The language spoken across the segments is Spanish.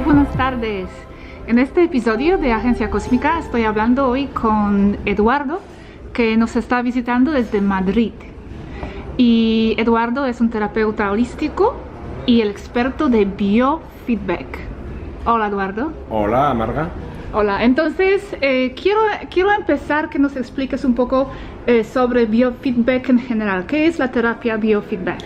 buenas tardes. En este episodio de Agencia Cósmica estoy hablando hoy con Eduardo, que nos está visitando desde Madrid. Y Eduardo es un terapeuta holístico y el experto de biofeedback. Hola, Eduardo. Hola, Marga. Hola, entonces quiero empezar que nos expliques un poco sobre biofeedback en general. ¿Qué es la terapia biofeedback?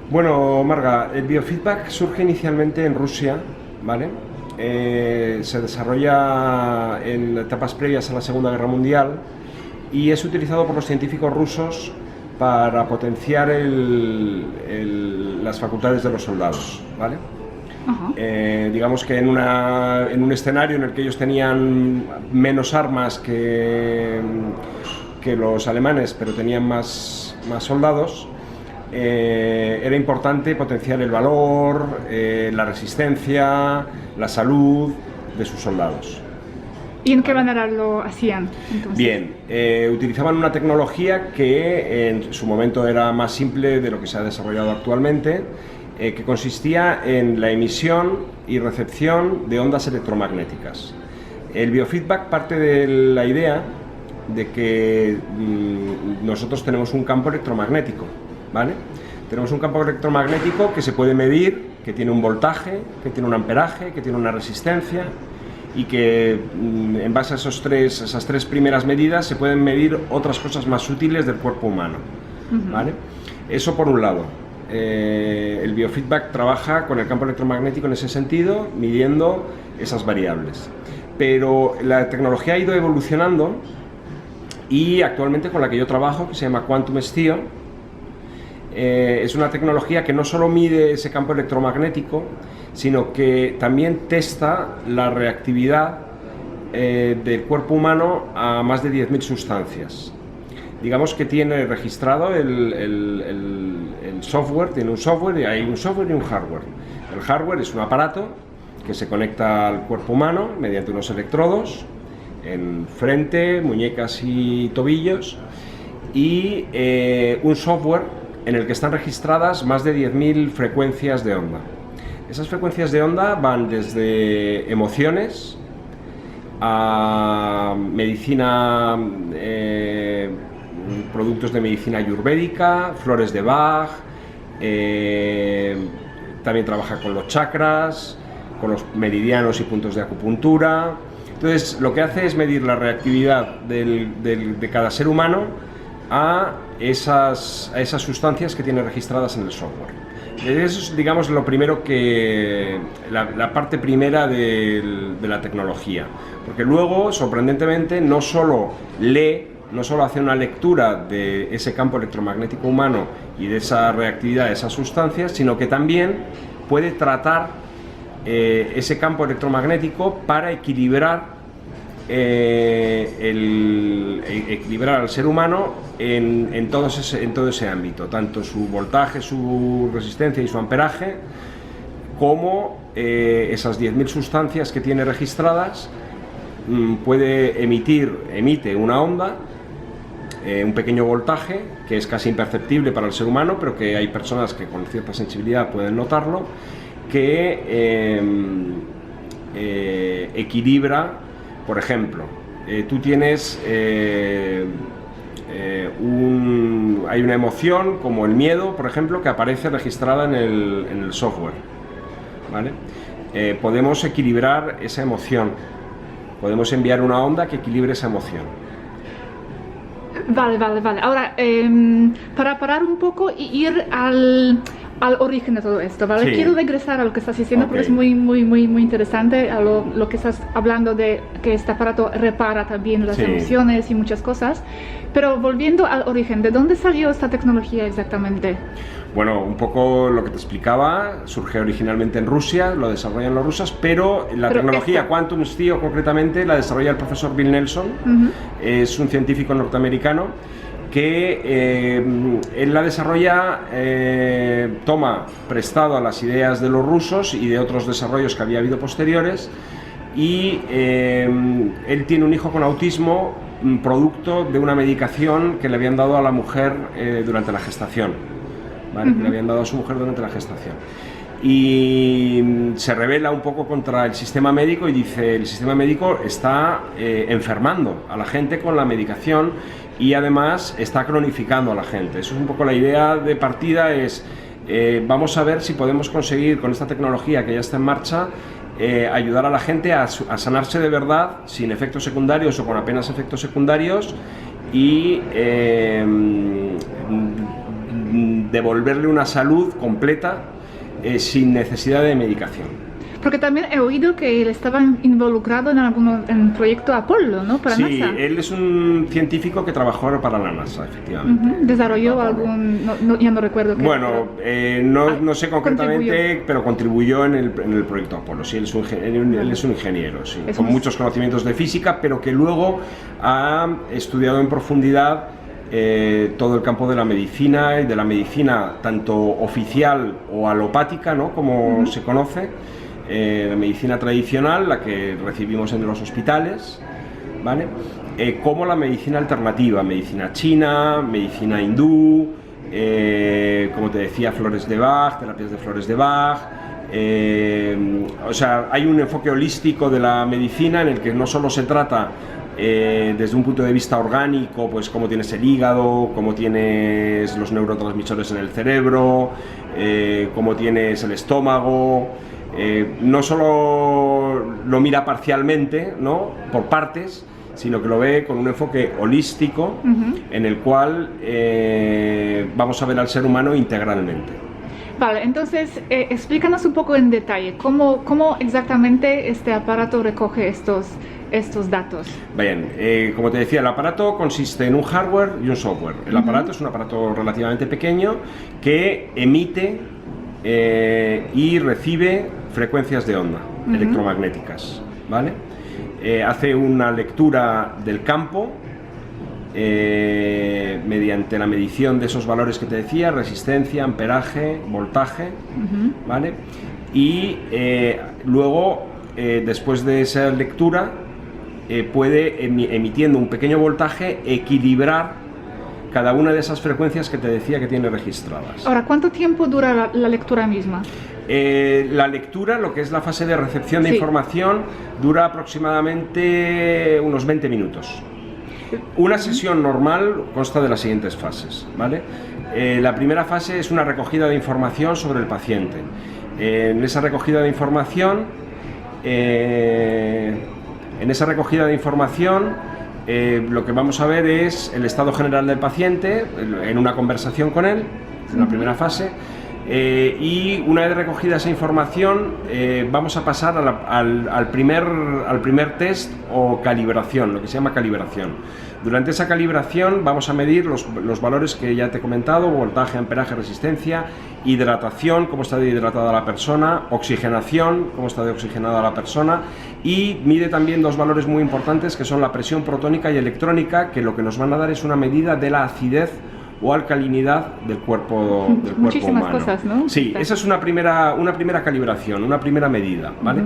Bueno, Marga, el biofeedback surge inicialmente en Rusia, ¿vale? Se desarrolla en etapas previas a la Segunda Guerra Mundial y es utilizado por los científicos rusos para potenciar las facultades de los soldados, ¿vale? Digamos que en un escenario en el que ellos tenían menos armas que los alemanes, pero tenían más soldados, era importante potenciar el valor, la resistencia, la salud de sus soldados. ¿Y en qué manera lo hacían entonces? Bien, utilizaban una tecnología que en su momento era más simple de lo que se ha desarrollado actualmente, que consistía en la emisión y recepción de ondas electromagnéticas. El biofeedback parte de la idea de que nosotros tenemos un campo electromagnético, ¿vale? Tenemos un campo electromagnético que se puede medir, que tiene un voltaje, que tiene un amperaje, que tiene una resistencia y que en base a esas tres primeras medidas se pueden medir otras cosas más útiles del cuerpo humano, ¿vale? Eso por un lado. El biofeedback trabaja con el campo electromagnético en ese sentido, midiendo esas variables. Pero la tecnología ha ido evolucionando y actualmente con la que yo trabajo, que se llama Quantum STIO, es una tecnología que no solo mide ese campo electromagnético, sino que también testa la reactividad del cuerpo humano a más de 10.000 sustancias. Digamos que tiene registrado el software, tiene un software y hay un software y un hardware. El hardware es un aparato que se conecta al cuerpo humano mediante unos electrodos en frente, muñecas y tobillos, y un software en el que están registradas más de 10.000 frecuencias de onda. Esas frecuencias de onda van desde emociones a medicina, productos de medicina ayurvédica, flores de Bach, también trabaja con los chakras, con los meridianos y puntos de acupuntura. Entonces, lo que hace es medir la reactividad de cada ser humano a esas sustancias que tiene registradas en el software. Eso es, digamos, lo primero la parte primera de la tecnología, porque luego, sorprendentemente, no solo hace una lectura de ese campo electromagnético humano y de esa reactividad de esas sustancias, sino que también puede tratar ese campo electromagnético para equilibrar al ser humano en todo ese ámbito, tanto su voltaje, su resistencia y su amperaje, como esas 10.000 sustancias que tiene registradas. Emite una onda, un pequeño voltaje que es casi imperceptible para el ser humano, pero que hay personas que con cierta sensibilidad pueden notarlo, que equilibra. Por ejemplo, tú tienes hay una emoción como el miedo, por ejemplo, que aparece registrada en el software, ¿vale? Podemos equilibrar esa emoción, podemos enviar una onda que equilibre esa emoción. Vale. Ahora, para parar un poco y ir al origen de todo esto, ¿vale? Sí. Quiero regresar a lo que estás diciendo, Okay. porque es muy interesante a lo que estás hablando de que este aparato repara también las Sí. emociones y muchas cosas. Pero volviendo al origen, ¿de dónde salió esta tecnología exactamente? Bueno, un poco lo que te explicaba, surge originalmente en Rusia, lo desarrollan los rusos, pero la tecnología Quantum STIO concretamente la desarrolla el profesor Bill Nelson, es un científico norteamericano que él la desarrolla, toma prestado a las ideas de los rusos y de otros desarrollos que había habido posteriores, y él tiene un hijo con autismo producto de una medicación que le habían dado a la mujer durante la gestación, ¿vale? Que le habían dado a su mujer durante la gestación. y se revela un poco contra el sistema médico y dice: el sistema médico está enfermando a la gente con la medicación y además está cronificando a la gente. Eso es un poco la idea de partida, es vamos a ver si podemos conseguir con esta tecnología que ya está en marcha ayudar a la gente a sanarse de verdad, sin efectos secundarios o con apenas efectos secundarios, y devolverle una salud completa sin necesidad de medicación. Porque también he oído que él estaba involucrado en el proyecto Apolo, ¿no? Para sí, NASA. Él es un científico que trabajó para la NASA, efectivamente. Desarrolló algún... ya no recuerdo qué. Bueno, no sé concretamente, pero contribuyó en el proyecto Apolo. Sí, él es un ingeniero, sí, con muchos conocimientos de física, pero que luego ha estudiado en profundidad todo el campo de la medicina, y de la medicina tanto oficial o alopática, ¿no? Como se conoce, la medicina tradicional, la que recibimos en los hospitales, ¿vale? Como la medicina alternativa, medicina china, medicina hindú, como te decía, flores de Bach, terapias de flores de Bach. O sea, hay un enfoque holístico de la medicina en el que no solo se trata desde un punto de vista orgánico, pues cómo tienes el hígado, cómo tienes los neurotransmisores en el cerebro, cómo tienes el estómago. No solo lo mira parcialmente, ¿no? Por partes, sino que lo ve con un enfoque holístico en el cual vamos a ver al ser humano integralmente. Vale, entonces explícanos un poco en detalle cómo exactamente este aparato recoge estos datos. Bien, como te decía, el aparato consiste en un hardware y un software. El aparato es un aparato relativamente pequeño que emite y recibe frecuencias de onda electromagnéticas, ¿vale? Hace una lectura del campo mediante la medición de esos valores que te decía: resistencia, amperaje, voltaje, ¿vale? Y luego, después de esa lectura, puede, emitiendo un pequeño voltaje, equilibrar cada una de esas frecuencias que te decía que tiene registradas. Ahora, ¿cuánto tiempo dura la lectura misma? La lectura, lo que es la fase de recepción de información, dura aproximadamente unos 20 minutos. Una sesión normal consta de las siguientes fases, ¿vale? La primera fase es una recogida de información sobre el paciente. En esa recogida de información, lo que vamos a ver es el estado general del paciente en una conversación con él, en la primera fase, y una vez recogida esa información vamos a pasar al primer test o calibración, lo que se llama calibración. Durante esa calibración vamos a medir los valores que ya te he comentado: voltaje, amperaje, resistencia, hidratación, cómo está de hidratada la persona, oxigenación, cómo está de oxigenada la persona, y mide también dos valores muy importantes que son la presión protónica y electrónica, que lo que nos van a dar es una medida de la acidez o alcalinidad del cuerpo humano. Muchísimas cosas, ¿no? Sí, esa es una primera calibración, una primera medida, ¿vale?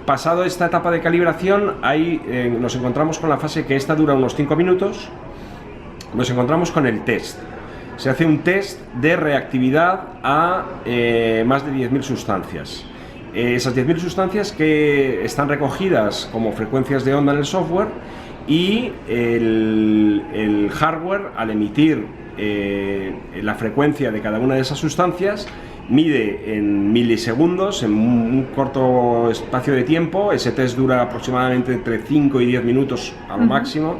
Pasado esta etapa de calibración, nos encontramos con la fase que esta dura unos 5 minutos. Nos encontramos con el test. Se hace un test de reactividad a más de 10.000 sustancias. Esas 10.000 sustancias que están recogidas como frecuencias de onda en el software, y el hardware, al emitir la frecuencia de cada una de esas sustancias, mide en milisegundos, en un corto espacio de tiempo. Ese test dura aproximadamente entre 5 y 10 minutos a lo máximo.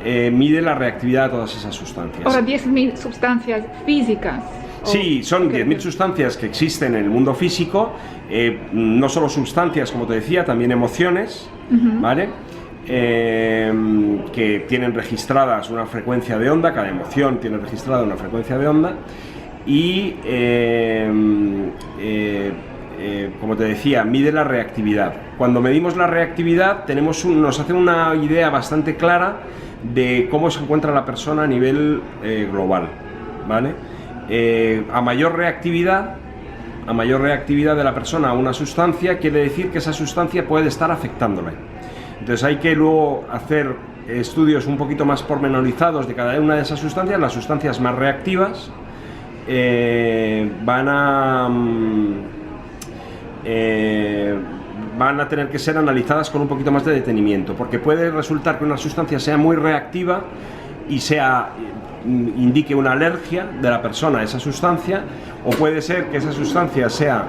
Mide la reactividad de todas esas sustancias. Ahora, 10.000 sustancias físicas. Sí, son 10.000 sustancias que existen en el mundo físico, no solo sustancias, como te decía, también emociones, ¿vale? Que tienen registradas una frecuencia de onda, cada emoción tiene registrada una frecuencia de onda, y como te decía, mide la reactividad. Cuando medimos la reactividad nos hace una idea bastante clara de cómo se encuentra la persona a nivel global, ¿vale? A mayor reactividad de la persona a una sustancia, quiere decir que esa sustancia puede estar afectándole. Entonces hay que luego hacer estudios un poquito más pormenorizados de cada una de esas sustancias. Las sustancias más reactivas van a tener que ser analizadas con un poquito más de detenimiento, porque puede resultar que una sustancia sea muy reactiva y indique una alergia de la persona a esa sustancia, o puede ser que esa sustancia sea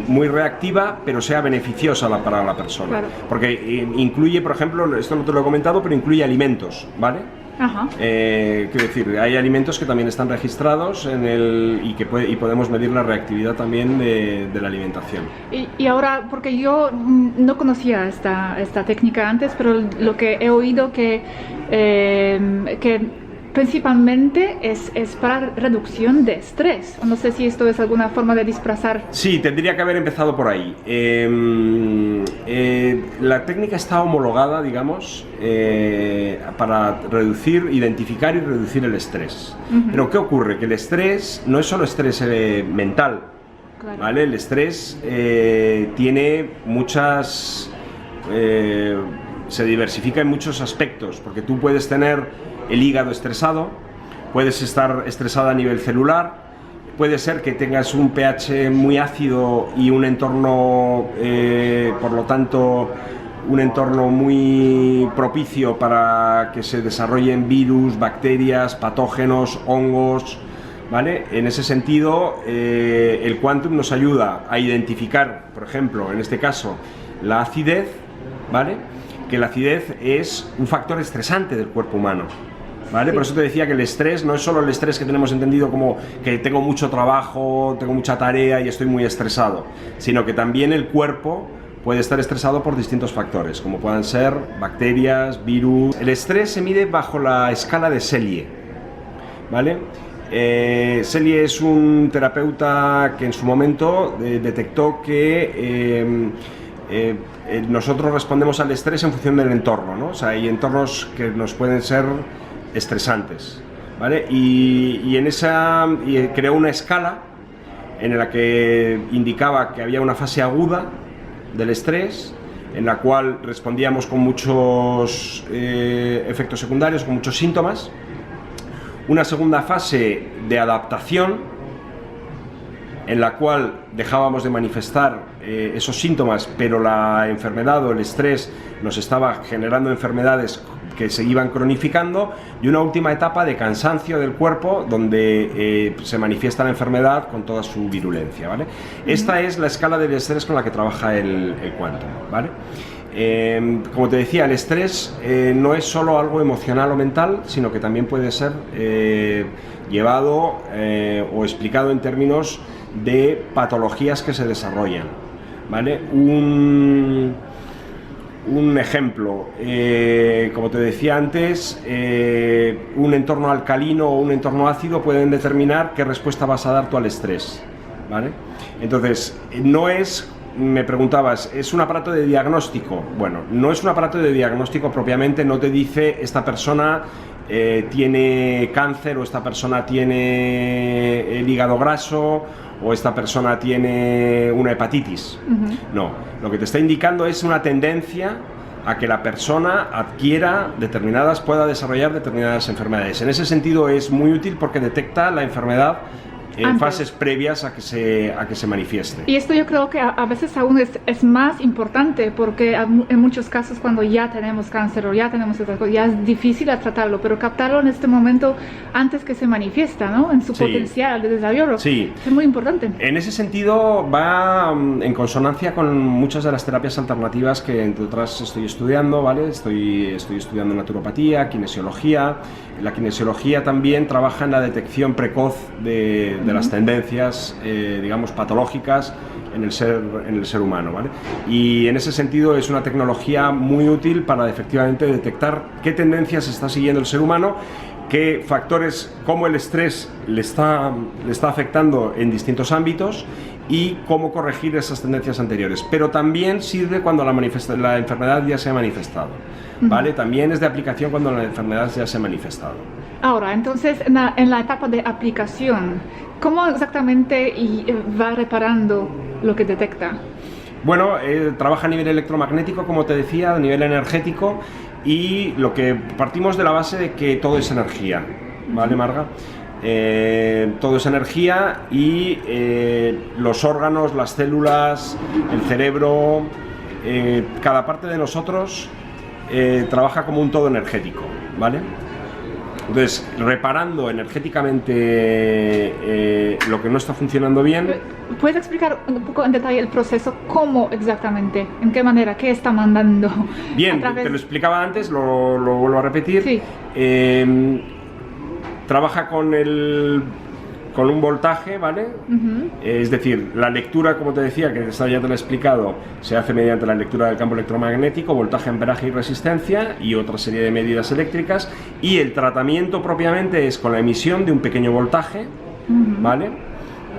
muy reactiva pero sea beneficiosa para la persona. Claro. Porque incluye, por ejemplo, esto no te lo he comentado, pero incluye alimentos, ¿vale? Ajá. Quiero decir, hay alimentos que también están registrados y podemos medir la reactividad también de la alimentación. Y ahora, porque yo no conocía esta técnica antes, pero lo que he oído que principalmente es para reducción de estrés. No sé si esto es alguna forma de disfrazar. Sí, tendría que haber empezado por ahí. La técnica está homologada, digamos, para identificar y reducir el estrés. Pero ¿qué ocurre? Que el estrés no es solo estrés mental, claro. ¿Vale? El estrés tiene muchas... se diversifica en muchos aspectos, porque tú puedes tener el hígado estresado, puedes estar estresada a nivel celular, puede ser que tengas un pH muy ácido y un entorno, por lo tanto, un entorno muy propicio para que se desarrollen virus, bacterias, patógenos, hongos, ¿vale? En ese sentido, el Quantum nos ayuda a identificar, por ejemplo, en este caso, la acidez, ¿vale? Que la acidez es un factor estresante del cuerpo humano, ¿vale? Sí. Por eso te decía que el estrés no es solo el estrés que tenemos entendido como que tengo mucho trabajo, tengo mucha tarea y estoy muy estresado, sino que también el cuerpo puede estar estresado por distintos factores, como puedan ser bacterias, virus. El estrés se mide bajo la escala de Selye, ¿vale? Selye es un terapeuta que en su momento detectó que nosotros respondemos al estrés en función del entorno, ¿no? O sea, hay entornos que nos pueden ser estresantes, ¿vale? Y creó una escala en la que indicaba que había una fase aguda del estrés, en la cual respondíamos con muchos efectos secundarios, con muchos síntomas. Una segunda fase de adaptación, en la cual dejábamos de manifestar esos síntomas, pero la enfermedad o el estrés nos estaba generando enfermedades que se iban cronificando, y una última etapa de cansancio del cuerpo, donde se manifiesta la enfermedad con toda su virulencia, ¿vale? Esta es la escala del estrés con la que trabaja el Quantum, ¿vale? Como te decía, el estrés no es solo algo emocional o mental, sino que también puede ser llevado o explicado en términos de patologías que se desarrollan, ¿vale? Un ejemplo, como te decía antes, un entorno alcalino o un entorno ácido pueden determinar qué respuesta vas a dar tú al estrés, ¿vale? Entonces, me preguntabas, ¿es un aparato de diagnóstico? Bueno, no es un aparato de diagnóstico propiamente, no te dice esta persona tiene cáncer, o esta persona tiene el hígado graso, o esta persona tiene una hepatitis. No, lo que te está indicando es una tendencia a que la persona pueda desarrollar determinadas enfermedades. En ese sentido es muy útil porque detecta la enfermedad en fases previas a que se manifieste. Y esto yo creo que a veces aún es más importante, porque en muchos casos cuando ya tenemos cáncer o ya tenemos otras cosas, ya es difícil tratarlo, pero captarlo en este momento antes que se manifiesta, ¿no? En su potencial de desarrollo. Sí. Es muy importante. En ese sentido va en consonancia con muchas de las terapias alternativas que entre otras estoy estudiando, ¿vale? Estoy estudiando naturopatía, kinesiología. La kinesiología también trabaja en la detección precoz de las tendencias, digamos, patológicas en el ser humano, ¿vale? Y en ese sentido es una tecnología muy útil para efectivamente detectar qué tendencias está siguiendo el ser humano, qué factores, cómo el estrés le está afectando en distintos ámbitos y cómo corregir esas tendencias anteriores. Pero también sirve cuando la enfermedad ya se ha manifestado, ¿vale? También es de aplicación cuando la enfermedad ya se ha manifestado. Ahora, entonces, en la etapa de aplicación, ¿cómo exactamente va reparando lo que detecta? Bueno, trabaja a nivel electromagnético, como te decía, a nivel energético, y partimos de la base de que todo es energía, ¿vale, Marga? todo es energía y los órganos, las células, el cerebro, cada parte de nosotros trabaja como un todo energético, ¿vale? Entonces, reparando energéticamente lo que no está funcionando bien... ¿Puedes explicar un poco en detalle el proceso? ¿Cómo exactamente? ¿En qué manera? ¿Qué está mandando? Bien, te lo explicaba antes, lo vuelvo a repetir. Sí. Trabaja con un voltaje, ¿vale? Es decir, la lectura, como te decía, que ya te lo he explicado, se hace mediante la lectura del campo electromagnético, voltaje, amperaje y resistencia y otra serie de medidas eléctricas, y el tratamiento propiamente es con la emisión de un pequeño voltaje, ¿vale?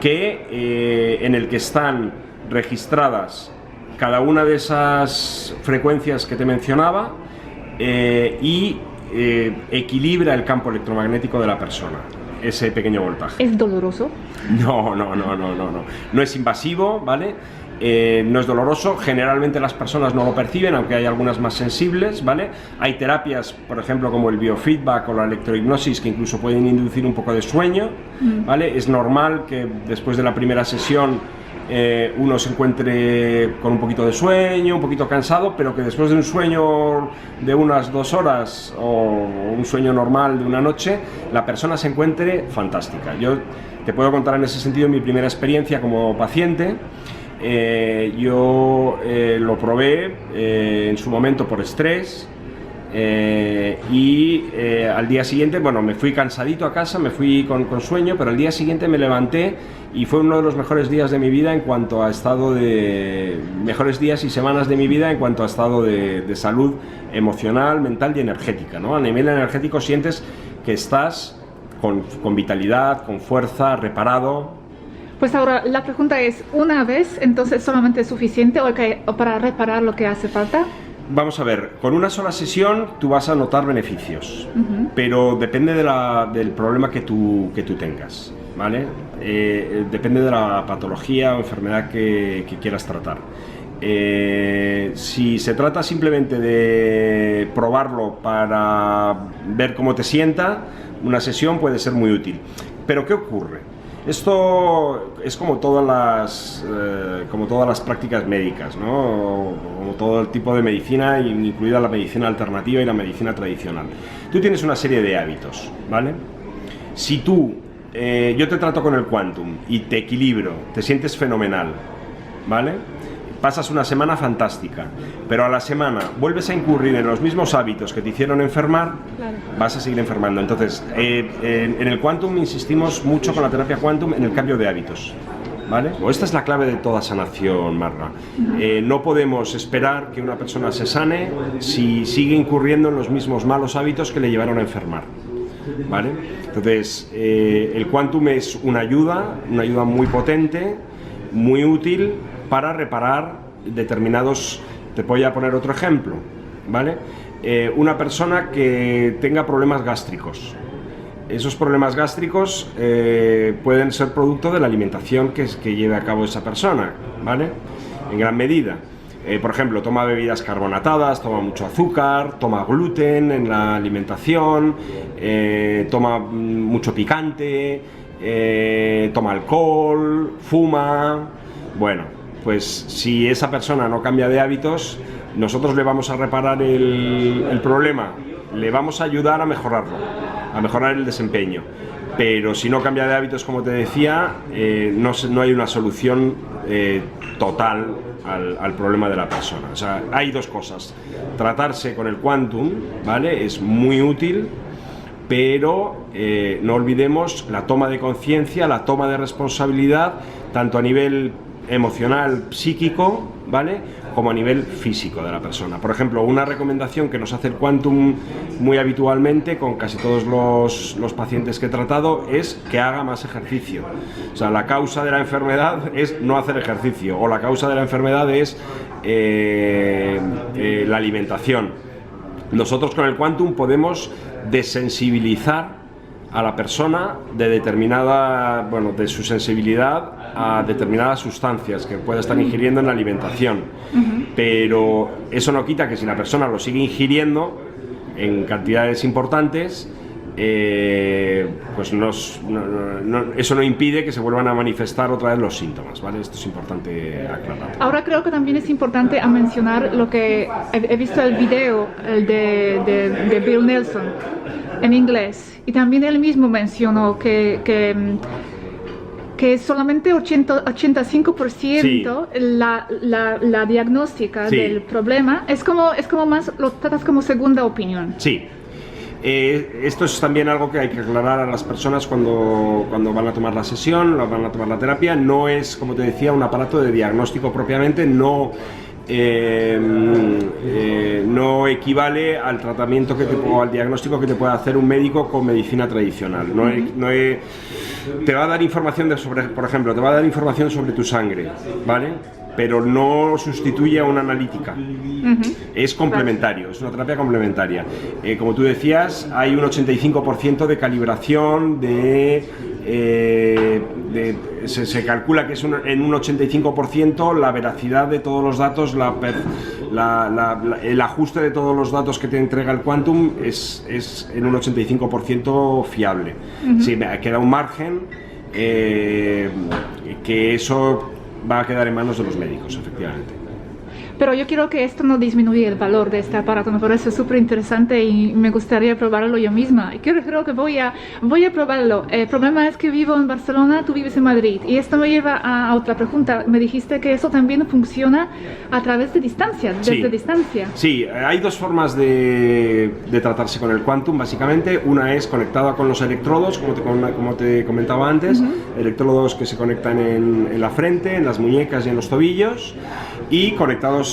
En el que están registradas cada una de esas frecuencias que te mencionaba y equilibra el campo electromagnético de la persona. Ese pequeño voltaje. ¿Es doloroso? No. No es invasivo, ¿vale? No es doloroso. Generalmente las personas no lo perciben, aunque hay algunas más sensibles, ¿vale? Hay terapias, por ejemplo, como el biofeedback o la electrohipnosis, que incluso pueden inducir un poco de sueño, ¿vale? Es normal que después de la primera sesión uno se encuentre con un poquito de sueño, un poquito cansado, pero que después de un sueño de unas 2 horas o un sueño normal de una noche, la persona se encuentre fantástica. Yo te puedo contar en ese sentido mi primera experiencia como paciente. Yo lo probé en su momento por estrés. Al día siguiente, bueno, me fui cansadito a casa, me fui con sueño, pero al día siguiente me levanté y fue uno de los mejores días de mi vida en cuanto a mejores días y semanas de mi vida en cuanto a estado de salud emocional, mental y energética, ¿no? A nivel energético sientes que estás con vitalidad, con fuerza, reparado. Pues ahora la pregunta es, ¿una vez entonces solamente es suficiente o para reparar lo que hace falta? Vamos a ver, con una sola sesión tú vas a notar beneficios, pero depende del problema que tú tengas, ¿vale? Depende de la patología o enfermedad que quieras tratar. Si se trata simplemente de probarlo para ver cómo te sienta, una sesión puede ser muy útil. Pero ¿qué ocurre? Esto es como todas las prácticas médicas, ¿no? Como todo el tipo de medicina, incluida la medicina alternativa y la medicina tradicional. Tú tienes una serie de hábitos, ¿vale? Si yo te trato con el Quantum y te equilibro, te sientes fenomenal, ¿vale? Pasas una semana fantástica, pero a la semana vuelves a incurrir en los mismos hábitos que te hicieron enfermar, claro, vas a seguir enfermando. Entonces, en el Quantum insistimos mucho con la terapia Quantum en el cambio de hábitos, ¿vale? Esta es la clave de toda sanación, Marga. No podemos esperar que una persona se sane si sigue incurriendo en los mismos malos hábitos que le llevaron a enfermar, ¿vale? Entonces, el Quantum es una ayuda muy potente, muy útil para reparar determinados... Te voy a poner otro ejemplo, ¿vale? Una persona que tenga problemas gástricos. Esos problemas gástricos pueden ser producto de la alimentación que lleve a cabo esa persona, ¿vale? En gran medida. Por ejemplo, toma bebidas carbonatadas, toma mucho azúcar, toma gluten en la alimentación, toma mucho picante, toma alcohol, fuma... Bueno, pues si esa persona no cambia de hábitos, nosotros le vamos a reparar el problema, le vamos a ayudar a mejorarlo, a mejorar el desempeño. Pero si no cambia de hábitos, como te decía, no hay una solución total al problema de la persona. O sea, hay dos cosas. Tratarse con el Quantum, ¿vale? Es muy útil, pero no olvidemos la toma de conciencia, la toma de responsabilidad, tanto a nivel emocional, psíquico, ¿vale?, como a nivel físico de la persona. Por ejemplo, una recomendación que nos hace el Quantum muy habitualmente con casi todos los pacientes que he tratado es que haga más ejercicio. O sea, la causa de la enfermedad es no hacer ejercicio, o la causa de la enfermedad es la alimentación. Nosotros con el Quantum podemos desensibilizar a la persona de su sensibilidad a determinadas sustancias que pueda estar ingiriendo en la alimentación. Pero eso no quita que si la persona lo sigue ingiriendo en cantidades importantes, pues eso no impide que se vuelvan a manifestar otra vez los síntomas, ¿vale? Esto es importante aclarar. Ahora creo que también es importante mencionar lo que he visto el video de Bill Nelson en inglés, y también él mismo mencionó que solamente 85% Sí. la diagnóstica Sí. del problema es como más, lo tratas como segunda opinión. Sí. Esto es también algo que hay que aclarar a las personas cuando van a tomar la sesión, van a tomar la terapia. No es, como te decía, un aparato de diagnóstico propiamente, no equivale al tratamiento o al diagnóstico que te puede hacer un médico con medicina tradicional. Te va a dar información por ejemplo, te va a dar información sobre tu sangre, ¿vale? Pero no sustituye a una analítica. Es complementario, es una terapia complementaria. Como tú decías, hay un 85% de calibración, se calcula que es en un 85% la veracidad de todos los datos, el ajuste de todos los datos que te entrega el Quantum es en un 85% fiable. Sí, queda un margen que eso va a quedar en manos de los médicos, efectivamente. Pero yo quiero que esto no disminuya el valor de este aparato, me parece súper interesante y me gustaría probarlo yo misma. Y creo que voy a probarlo. El problema es que vivo en Barcelona, tú vives en Madrid, y esto me lleva a otra pregunta. Me dijiste que eso también funciona a través de distancia, desde distancia. Sí, hay dos formas de tratarse con el Quantum, básicamente. Una es conectada con los electrodos, como te comentaba antes, electrodos que se conectan en la frente, en las muñecas y en los tobillos, y conectados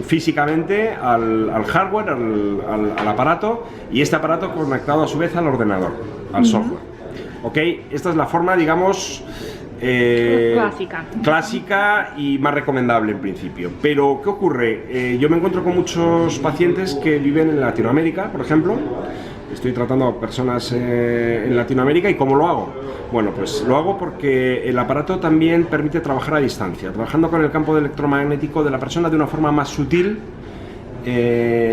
físicamente al hardware, al aparato, y este aparato conectado a su vez al ordenador, al software. ¿Ok? Esta es la forma, digamos, clásica y más recomendable en principio. Pero ¿qué ocurre? Yo me encuentro con muchos pacientes que viven en Latinoamérica, por ejemplo. Estoy tratando a personas en Latinoamérica. ¿Y cómo lo hago? Bueno, pues lo hago porque el aparato también permite trabajar a distancia, trabajando con el campo electromagnético de la persona de una forma más sutil,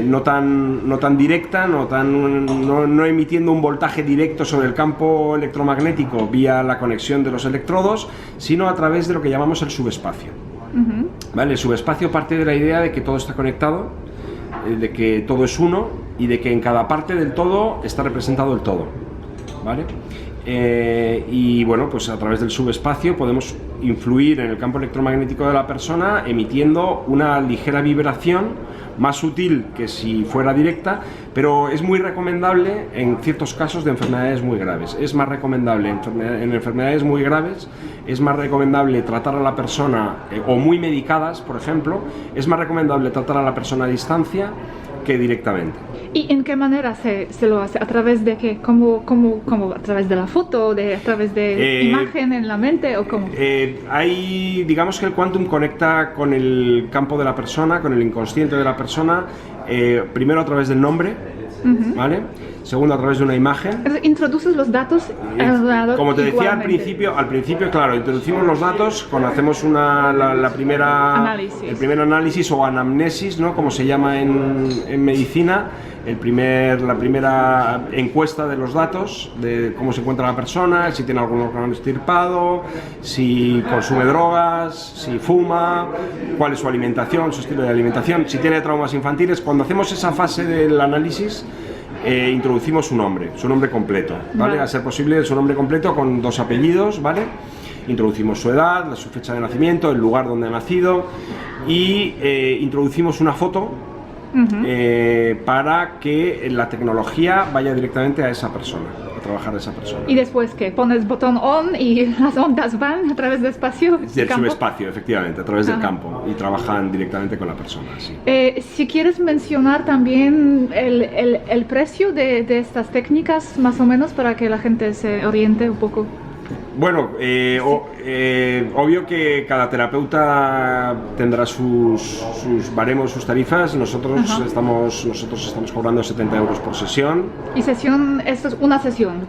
no tan directa, no emitiendo un voltaje directo sobre el campo electromagnético vía la conexión de los electrodos, sino a través de lo que llamamos el subespacio. ¿Vale? El subespacio parte de la idea de que todo está conectado, de que todo es uno y de que en cada parte del todo está representado el todo, ¿vale? Y bueno, pues a través del subespacio podemos influir en el campo electromagnético de la persona emitiendo una ligera vibración más sutil que si fuera directa, pero es muy recomendable en ciertos casos de enfermedades muy graves. Es más recomendable en enfermedades muy graves, es más recomendable tratar a la persona, o muy medicadas, por ejemplo, es más recomendable tratar a la persona a distancia que directamente. ¿Y en qué manera se lo hace? ¿A través de qué? ¿Cómo a través de la foto? ¿A través de imagen en la mente? ¿O cómo? Digamos que el Quantum conecta con el campo de la persona, con el inconsciente de la persona, primero a través del nombre, ¿vale? Segundo, a través de una imagen. ¿Introduces los datos al ordenador? Como te decía al principio, claro, introducimos los datos, hacemos el primer análisis o anamnesis, ¿no? Como se llama en medicina, la primera encuesta de los datos, de cómo se encuentra la persona, si tiene algún órgano extirpado, si consume drogas, si fuma, cuál es su alimentación, su estilo de alimentación, si tiene traumas infantiles. Cuando hacemos esa fase del análisis, introducimos su nombre completo, ¿vale? A ser posible su nombre completo con 2 apellidos, ¿vale? Introducimos su edad, su fecha de nacimiento, el lugar donde ha nacido y introducimos una foto para que la tecnología vaya directamente a esa persona, a trabajar a esa persona. ¿Y después qué? ¿Pones botón on y las ondas van a través del espacio? Del subespacio, efectivamente, a través del campo, y trabajan directamente con la persona, sí. Si quieres mencionar también el precio de estas técnicas, más o menos, para que la gente se oriente un poco. Bueno, obvio que cada terapeuta tendrá sus baremos, sus tarifas. Nosotros estamos cobrando 70 euros por sesión. ¿Y sesión, esto es una sesión?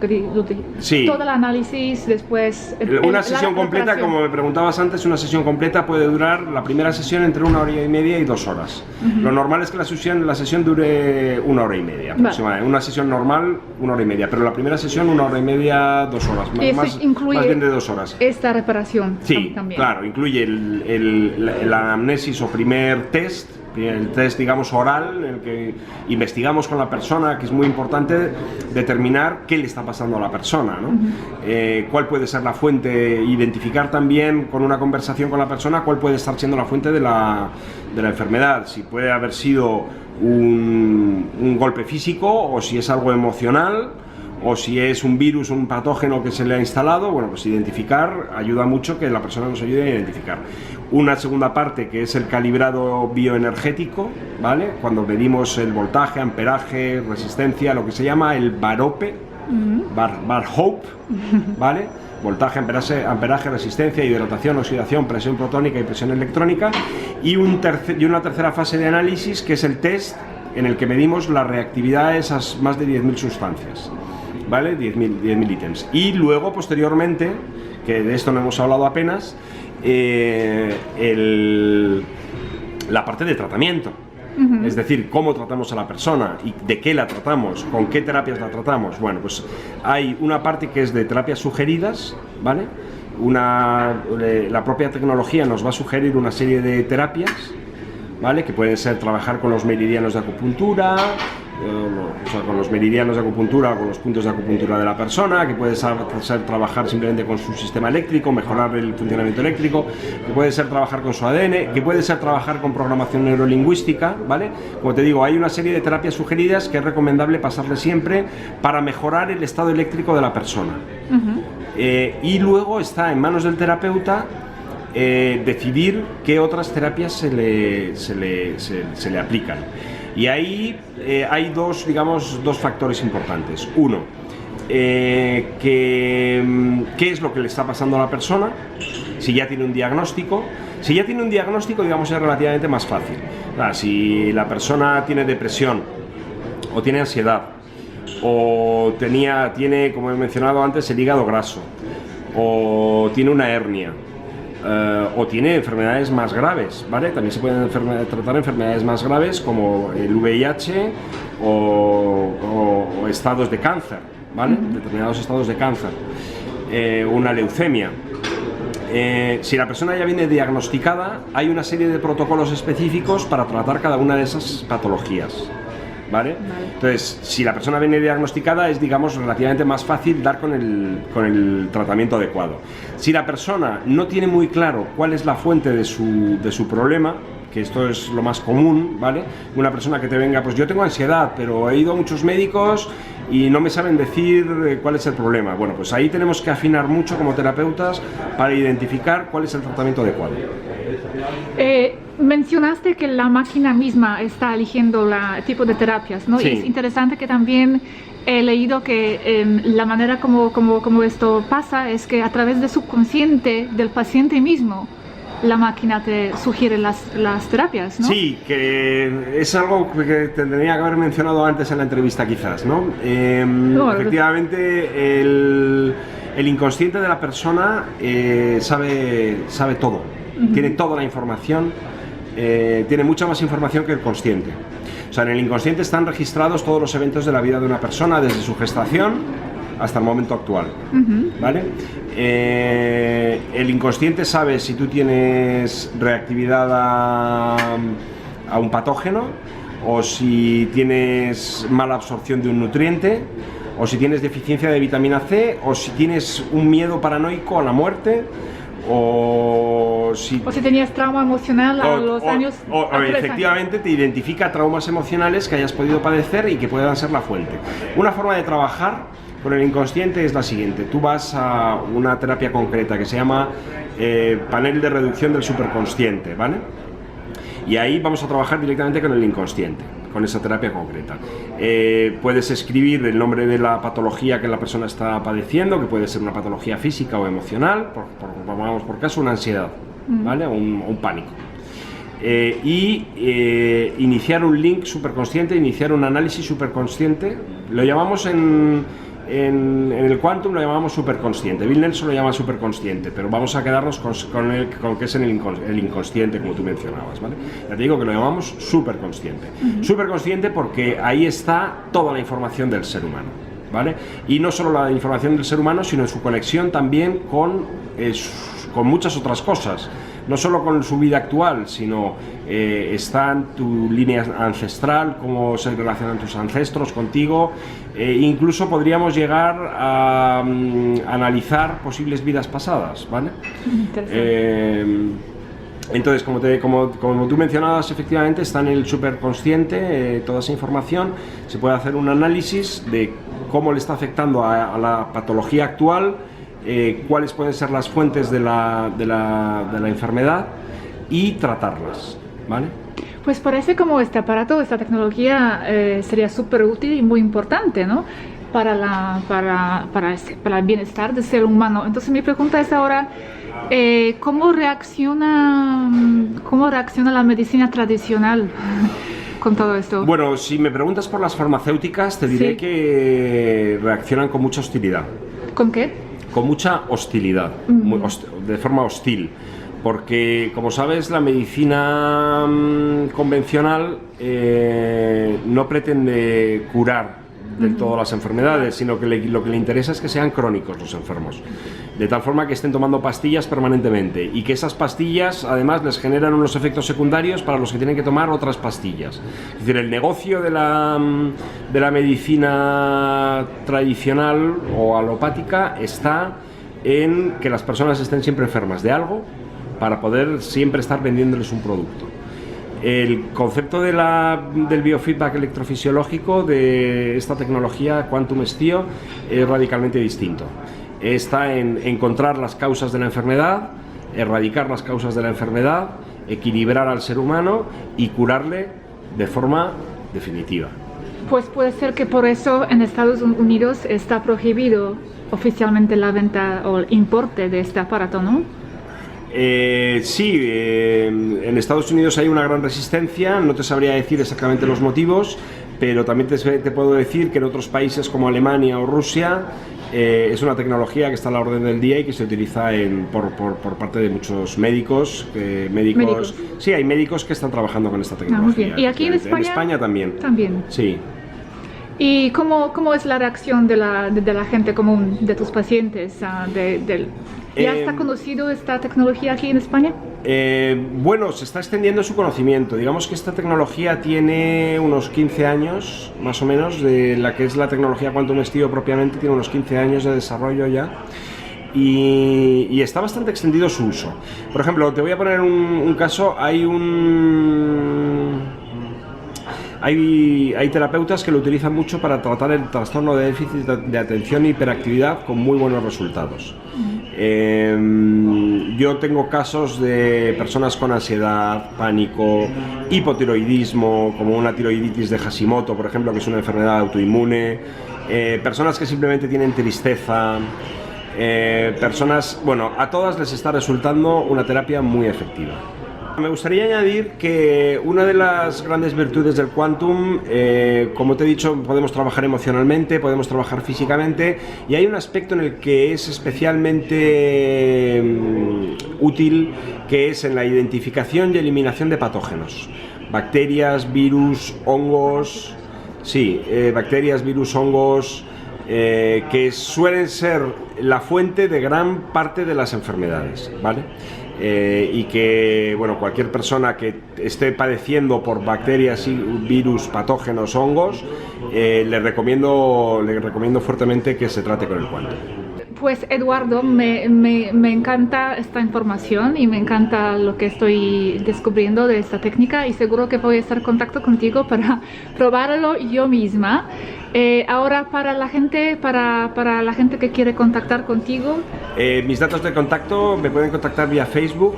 Sí. Todo el análisis, después... Una sesión completa, como me preguntabas antes, una sesión completa puede durar la primera sesión entre 1 hora y media y 2 horas. Lo normal es que la sesión dure 1 hora y media aproximadamente. Una sesión normal, 1 hora y media, pero la primera sesión 1 hora y media, 2 horas. Más bien de 2 horas. Esta reparación sí, también. Claro, incluye la anamnesis o primer test, el test, digamos, oral, en el que investigamos con la persona, que es muy importante determinar qué le está pasando a la persona, ¿no? Cuál puede ser la fuente, identificar también con una conversación con la persona cuál puede estar siendo la fuente de la enfermedad, si puede haber sido un golpe físico o si es algo emocional, o si es un virus o un patógeno que se le ha instalado. Bueno, pues identificar ayuda mucho, que la persona nos ayude a identificar. Una segunda parte, que es el calibrado bioenergético, ¿vale? Cuando medimos el voltaje, amperaje, resistencia, lo que se llama el barope, Bar-Hope, ¿vale? Voltaje, amperaje, resistencia, hidratación, oxidación, presión protónica y presión electrónica. Y una tercera fase de análisis, que es el test en el que medimos la reactividad de esas más de 10.000 sustancias. ¿Vale? 10.000 ítems. Y luego, posteriormente, que de esto no hemos hablado apenas, la parte de tratamiento. Es decir, cómo tratamos a la persona y de qué la tratamos, con qué terapias la tratamos. Bueno, pues hay una parte que es de terapias sugeridas, ¿vale? La propia tecnología nos va a sugerir una serie de terapias, ¿vale? Que pueden ser trabajar con los meridianos de acupuntura, o sea, con los meridianos de acupuntura o con los puntos de acupuntura de la persona, que puede ser trabajar simplemente con su sistema eléctrico, mejorar el funcionamiento eléctrico, que puede ser trabajar con su ADN, que puede ser trabajar con programación neurolingüística, ¿vale? Como te digo, hay una serie de terapias sugeridas que es recomendable pasarle siempre para mejorar el estado eléctrico de la persona. Y luego está en manos del terapeuta decidir qué otras terapias se le aplican. Y ahí hay dos factores importantes. Uno, qué es lo que le está pasando a la persona, si ya tiene un diagnóstico. Si ya tiene un diagnóstico, digamos, es relativamente más fácil. Si la persona tiene depresión, o tiene ansiedad, o tiene, como he mencionado antes, el hígado graso, o tiene una hernia, o tiene enfermedades más graves, ¿vale? También se pueden tratar enfermedades más graves como el VIH o estados de cáncer, ¿vale? Determinados estados de cáncer, una leucemia. Si la persona ya viene diagnosticada, hay una serie de protocolos específicos para tratar cada una de esas patologías, ¿vale? Entonces, si la persona viene diagnosticada, es, digamos, relativamente más fácil dar con el tratamiento adecuado. Si la persona no tiene muy claro cuál es la fuente de su problema, que esto es lo más común, ¿vale? Una persona que te venga, pues yo tengo ansiedad, pero he ido a muchos médicos y no me saben decir cuál es el problema. Bueno, pues ahí tenemos que afinar mucho como terapeutas para identificar cuál es el tratamiento adecuado. Mencionaste que la máquina misma está eligiendo el tipo de terapias, ¿no? Sí. Y es interesante que también he leído que la manera como esto pasa es que a través del subconsciente del paciente mismo, la máquina te sugiere las terapias, ¿no? Sí, que es algo que tendría que haber mencionado antes en la entrevista, quizás, ¿no? Efectivamente, el inconsciente de la persona sabe todo, tiene toda la información, tiene mucha más información que el consciente. O sea, en el inconsciente están registrados todos los eventos de la vida de una persona, desde su gestación hasta el momento actual, ¿vale? El inconsciente sabe si tú tienes reactividad a un patógeno, o si tienes mala absorción de un nutriente, o si tienes deficiencia de vitamina C, o si tienes un miedo paranoico a la muerte, o si tenías trauma emocional a los años. Efectivamente, te identifica traumas emocionales que hayas podido padecer y que puedan ser la fuente. Una forma de trabajar con el inconsciente es la siguiente: tú vas a una terapia concreta que se llama panel de reducción del superconsciente, ¿vale? Y ahí vamos a trabajar directamente con el inconsciente. con esa terapia concreta. Puedes escribir el nombre de la patología que la persona está padeciendo, que puede ser una patología física o emocional, vamos por caso, una ansiedad, ¿vale? Un pánico. Iniciar un link superconsciente, iniciar un análisis superconsciente. Lo llamamos en el Quantum, lo llamamos superconsciente. Bill Nelson lo llama superconsciente, pero vamos a quedarnos con que es el inconsciente, como tú mencionabas, ¿vale? Ya te digo que lo llamamos superconsciente. Superconsciente porque ahí está toda la información del ser humano, ¿vale? Y no solo la información del ser humano, sino en su conexión también con muchas otras cosas. No solo con su vida actual, sino está en tu línea ancestral, cómo se relacionan tus ancestros contigo. Incluso podríamos llegar a analizar posibles vidas pasadas, ¿vale? Entonces, como tú mencionabas, efectivamente está en el superconsciente toda esa información. Se puede hacer un análisis de cómo le está afectando a la patología actual, cuáles pueden ser las fuentes de la enfermedad y tratarlas, ¿vale? Pues parece como este aparato, esta tecnología sería súper útil y muy importante, ¿no? Para el bienestar del ser humano. Entonces mi pregunta es ahora, ¿cómo reacciona la medicina tradicional con todo esto? Bueno, si me preguntas por las farmacéuticas, te diré que reaccionan con mucha hostilidad. ¿Con qué? Con mucha hostilidad, de forma hostil, porque como sabes la medicina convencional no pretende curar del todo las enfermedades, sino que lo que le interesa es que sean crónicos los enfermos, de tal forma que estén tomando pastillas permanentemente y que esas pastillas además les generan unos efectos secundarios para los que tienen que tomar otras pastillas. Es decir, el negocio de la medicina tradicional o alopática está en que las personas estén siempre enfermas de algo para poder siempre estar vendiéndoles un producto. El concepto del biofeedback electrofisiológico de esta tecnología Quantum STIO es radicalmente distinto. Está en encontrar las causas de la enfermedad, erradicar las causas de la enfermedad, equilibrar al ser humano y curarle de forma definitiva. Pues puede ser que por eso en Estados Unidos está prohibido oficialmente la venta o el importe de este aparato, ¿no? Sí, en Estados Unidos hay una gran resistencia, no te sabría decir exactamente los motivos, pero también te puedo decir que en otros países como Alemania o Rusia es una tecnología que está a la orden del día y que se utiliza por parte de muchos médicos. ¿Médicos? Sí, hay médicos que están trabajando con esta tecnología. Muy bien. ¿Y aquí en España? En España también. También. Sí. ¿Y cómo es la reacción de la gente común, de tus pacientes? ¿Ya está conocido esta tecnología aquí en España? Bueno, se está extendiendo su conocimiento. Digamos que esta tecnología tiene unos 15 años, más o menos, de la que es la tecnología Quantum STIO propiamente, tiene unos 15 años de desarrollo ya. Y está bastante extendido su uso. Por ejemplo, te voy a poner un caso. Hay terapeutas que lo utilizan mucho para tratar el trastorno de déficit de atención e hiperactividad con muy buenos resultados. Yo tengo casos de personas con ansiedad, pánico, hipotiroidismo, como una tiroiditis de Hashimoto, por ejemplo, que es una enfermedad autoinmune, personas que simplemente tienen tristeza, bueno, a todas les está resultando una terapia muy efectiva. Me gustaría añadir que una de las grandes virtudes del Quantum, como te he dicho, podemos trabajar emocionalmente, podemos trabajar físicamente, y hay un aspecto en el que es especialmente útil, que es en la identificación y eliminación de patógenos, bacterias, virus, hongos, bacterias, virus, hongos, que suelen ser la fuente de gran parte de las enfermedades, ¿vale? Y que, bueno, cualquier persona que esté padeciendo por bacterias, virus, patógenos, hongos, le recomiendo fuertemente que se trate con el Quantum. Pues Eduardo, me encanta esta información y me encanta lo que estoy descubriendo de esta técnica y seguro que voy a estar en contacto contigo para probarlo yo misma. Ahora para la gente que quiere contactar contigo. Mis datos de contacto me pueden contactar vía Facebook.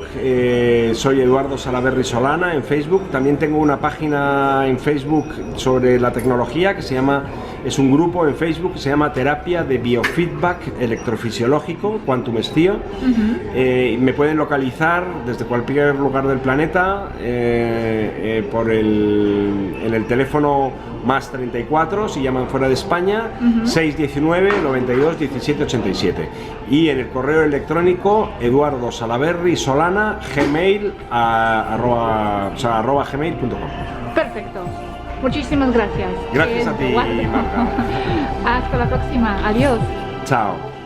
Soy Eduardo Salaverry Solana en Facebook. También tengo una página en Facebook sobre la tecnología que se llama, es un grupo en Facebook que se llama Terapia de Biofeedback Electrofisiológico Quantum Estío. Me pueden localizar desde cualquier lugar del planeta en el teléfono más 34 si llaman fuera de España, 619 92 17 87, y en el correo electrónico Eduardo Salaverry Solana gmail arroba gmail.com. Perfecto. Muchísimas gracias. Gracias a ti, Marta. Hasta la próxima. Adiós. Chao.